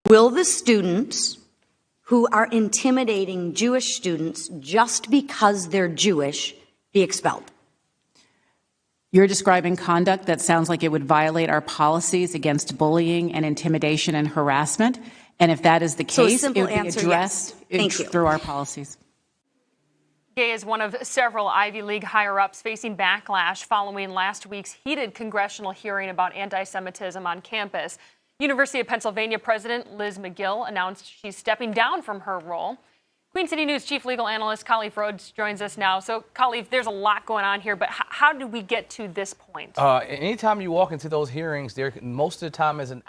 Will the students who are intimidating Jewish students just because they're Jewish be expelled? You're describing conduct that sounds like it would violate our policies against bullying and intimidation and harassment. And if that is the case, it would be addressed through our policies. Gay is one of several Ivy League higher-ups facing backlash following last week's heated congressional hearing about anti-Semitism on campus. University of Pennsylvania President Liz McGill announced she's stepping down from her role. Queen City News Chief Legal Analyst Khalif Rhodes joins us now. So, Khalif, there's a lot going on here, but how did we get to this point? Anytime you walk into those hearings, there most of the time is an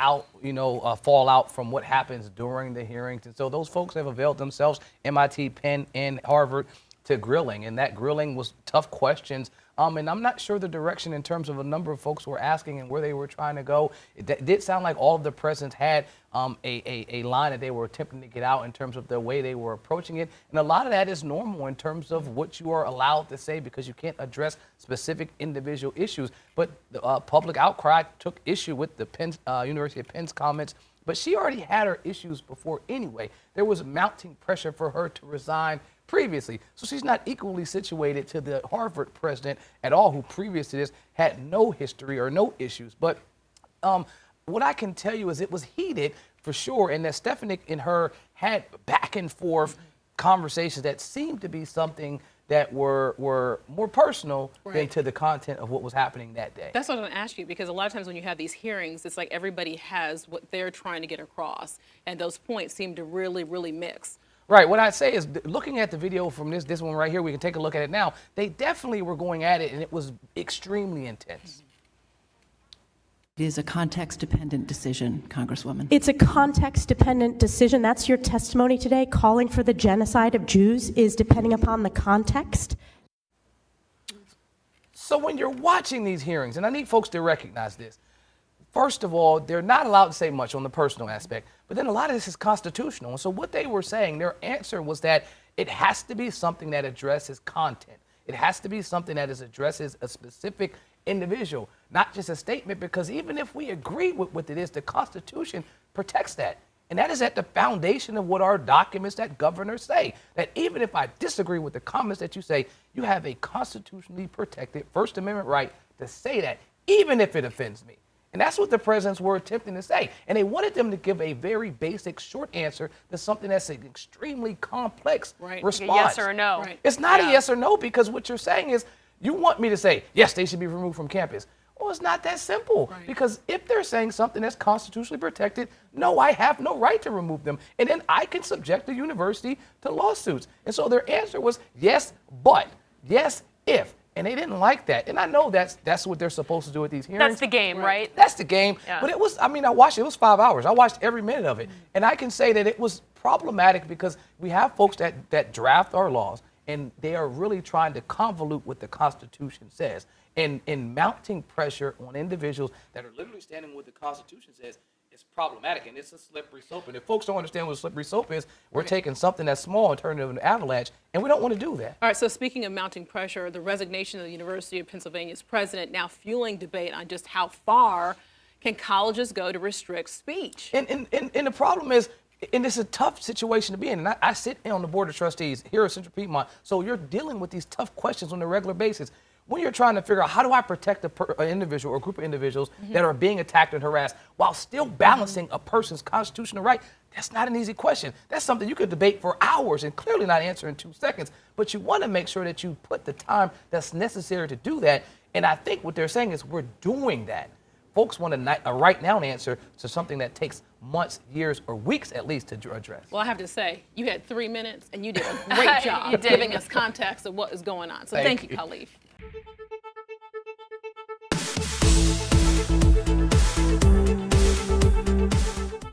fallout from what happens during the hearings. And so those folks have availed themselves, MIT, Penn, and Harvard, to grilling. And that grilling was tough questions. And I'm not sure the direction in terms of a number of folks were asking and where they were trying to go. It did sound like all of the presidents had a line that they were attempting to get out in terms of the way they were approaching it. And a lot of that is normal in terms of what you are allowed to say because you can't address specific individual issues. But the public outcry took issue with the University of Penn's comments. But she already had her issues before anyway. There was mounting pressure for her to resign previously. So she's not equally situated to the Harvard president at all, who previous to this had no history or no issues. But what I can tell you is it was heated for sure, and that Stefanik and her had back and forth conversations that seemed to be something that were more personal than to the content of what was happening that day. That's what I'm going to ask you, because a lot of times when you have these hearings, it's like everybody has what they're trying to get across, and those points seem to really, really mix. Right. What I'd say is, looking at the video from this one right here, we can take a look at it now. They definitely were going at it, and it was extremely intense. It is a context-dependent decision, Congresswoman. It's a context-dependent decision. That's your testimony today. Calling for the genocide of Jews is depending upon the context. So when you're watching these hearings, and I need folks to recognize this, first of all, they're not allowed to say much on the personal aspect, but then a lot of this is constitutional. And so what they were saying, their answer was that it has to be something that addresses content. It has to be something that addresses a specific individual, not just a statement, because even if we agree with what it is, the Constitution protects that. And that is at the foundation of what our documents that governors say, that even if I disagree with the comments that you say, you have a constitutionally protected First Amendment right to say that, even if it offends me. And that's what the presidents were attempting to say. And they wanted them to give a very basic, short answer to something that's an extremely complex response. Like a yes or a no. Right. It's not a yes or no, because what you're saying is, you want me to say, yes, they should be removed from campus. Well, it's not that simple. Because if they're saying something that's constitutionally protected, no, I have no right to remove them. And then I can subject the university to lawsuits. And so their answer was yes, but, yes, if. And they didn't like that. And I know that's what they're supposed to do at these hearings. That's the game, right? That's the game. Yeah. But it was, I watched it. It was 5 hours. I watched every minute of it. And I can say that it was problematic because we have folks that draft our laws, and they are really trying to convolute what the Constitution says. And mounting pressure on individuals that are literally standing with what the Constitution says is problematic, and it's a slippery slope. And if folks don't understand what a slippery slope is, we're taking something that's small and turning it into an avalanche, and we don't want to do that. All right, so speaking of mounting pressure, the resignation of the University of Pennsylvania's president now fueling debate on just how far can colleges go to restrict speech. And the problem is, and it's a tough situation to be in. And I sit on the board of trustees here at Central Piedmont, so you're dealing with these tough questions on a regular basis. When you're trying to figure out how do I protect an individual or a group of individuals that are being attacked and harassed while still balancing a person's constitutional right, that's not an easy question. That's something you could debate for hours and clearly not answer in 2 seconds. But you want to make sure that you put the time that's necessary to do that. And I think what they're saying is we're doing that. Folks want a right now answer to something that takes months, years, or weeks at least to address. Well, I have to say, you had 3 minutes and you did a great job giving us context of what is going on. So thank you, Khalif.